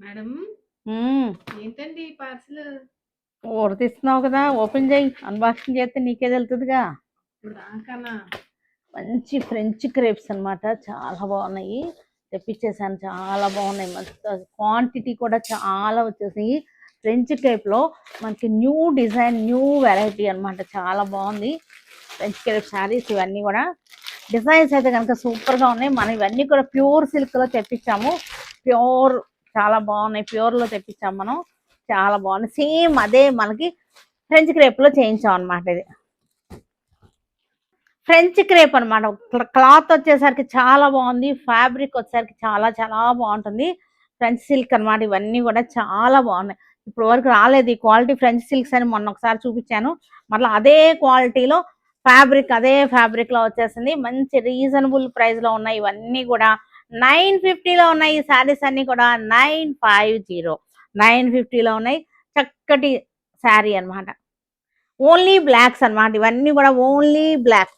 Madam హ్మ్. ఏంటండి ఈ పార్సల్? ఓడ తీస్తున్నావు కదా! ఓపెన్ చెయ్యి. అన్బాక్సింగ్ చేస్తే నీకే తెలుస్తదిగా. ఇప్పుడు దాకానా? మంచి ఫ్రెంచ్ క్రేప్స్ అన్నమాట. చాలా బాగున్నాయి. తెప్పించేసాను. చాలా బాగున్నాయి. మస్తు క్వాంటిటీ కూడా చాలా వచ్చేసాయి. ఫ్రెంచ్ క్రేప్‌లో మనకి న్యూ డిజైన్, న్యూ వెరైటీ అన్నమాట. చాలా బాగుంది. ఫ్రెంచ్ క్రేప్ శారీస్ ఇవన్నీ కూడా. డిజైన్స్ అయితే కనుక సూపర్‌గా ఉన్నాయి. మనం ఇవన్నీ కూడా ప్యూర్ సిల్క్‌లో తెప్పించాము. ప్యూర్ చాలా బాగున్నాయి. ప్యూర్‌లో తెప్పించాము మనం. చాలా బాగుంది. సేమ్ అదే మనకి ఫ్రెంచ్ క్రేప్‌లో చేయించాం అన్నమాట ఇది. ఫ్రెంచ్ క్రేప్ అనమాట. క్లాత్ వచ్చేసరికి చాలా బాగుంది. ఫ్యాబ్రిక్ వచ్చేసరికి చాలా చాలా బాగుంటుంది. ఫ్రెంచ్ సిల్క్ అనమాట. ఇవన్నీ కూడా చాలా బాగున్నాయి. ఇప్పుడు వరకు రాలేదు ఈ క్వాలిటీ ఫ్రెంచ్ సిల్క్స్ అని మొన్న ఒకసారి చూపించాను. మళ్ళీ అదే క్వాలిటీలో ఫ్యాబ్రిక్ అదే ఫ్యాబ్రిక్లో వచ్చేసింది. మంచి రీజనబుల్ ప్రైస్లో ఉన్నాయి ఇవన్నీ కూడా. 950లో ఉన్నాయి ఈ శారీస్ అన్నీ కూడా. 950లో ఉన్నాయి. చక్కటి శారీ అనమాట. ఓన్లీ బ్లాక్స్ అనమాట. ఇవన్నీ కూడా ఓన్లీ బ్లాక్.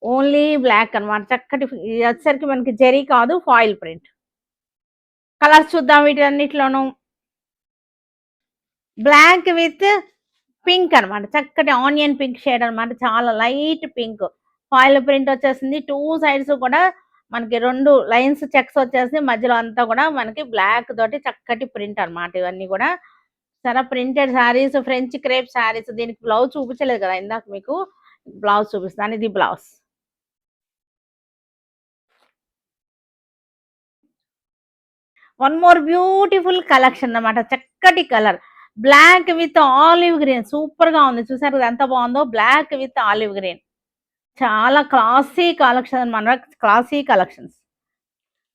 ఓన్లీ బ్లాక్ అనమాట. చక్కటి ఇది వచ్చేసరికి మనకి జెరీ కాదు, ఫాయిల్ ప్రింట్. కలర్స్ చూద్దాం వీటన్నిటిలోను. బ్లాక్ విత్ పింక్ అనమాట. చక్కటి ఆనియన్ పింక్ షేడ్ అనమాట. చాలా లైట్ పింక్. ఫాయిల్ ప్రింట్ వచ్చేసింది. 2 సైడ్స్ కూడా మనకి 2 లైన్స్ చెక్స్ వచ్చేసి మధ్యలో అంతా కూడా మనకి బ్లాక్ తోటి చక్కటి ప్రింట్ అనమాట. ఇవన్నీ కూడా చాలా printed saris, French crepe saris. దీనికి బ్లౌజ్ చూపించలేదు కదా ఇందాక మీకు. బ్లౌజ్ చూపిస్తాను. ఇది blouse. One more beautiful collection అన్నమాట. చక్కటి colour black with olive green. Super గా ఉంది. చూసారు కదా ఎంత బాగుందో. Black with olive green. చాలా క్లాసీ కలెక్షన్ అన్నమాట. Classy collections.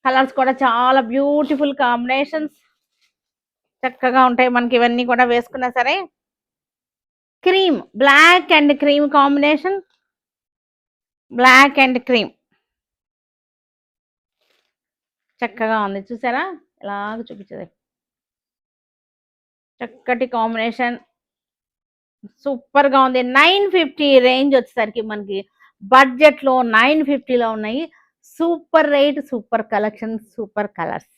కలర్స్ కూడా చాలా బ్యూటిఫుల్ కాంబినేషన్స్. చక్కగా ఉంటాయి మనకి ఇవన్నీ కూడా వేసుకున్నా సరే. Cream, black and cream combination. Black and cream చక్కగా ఉంది. చూసారా ఎలాగ చూపించదు. చక్కటి కాంబినేషన్. సూపర్ గా ఉంది. 950 రేంజ్ వచ్చేసరికి మనకి బడ్జెట్ లో 950లో ఉన్నాయి. Super rate, super collection, super colours.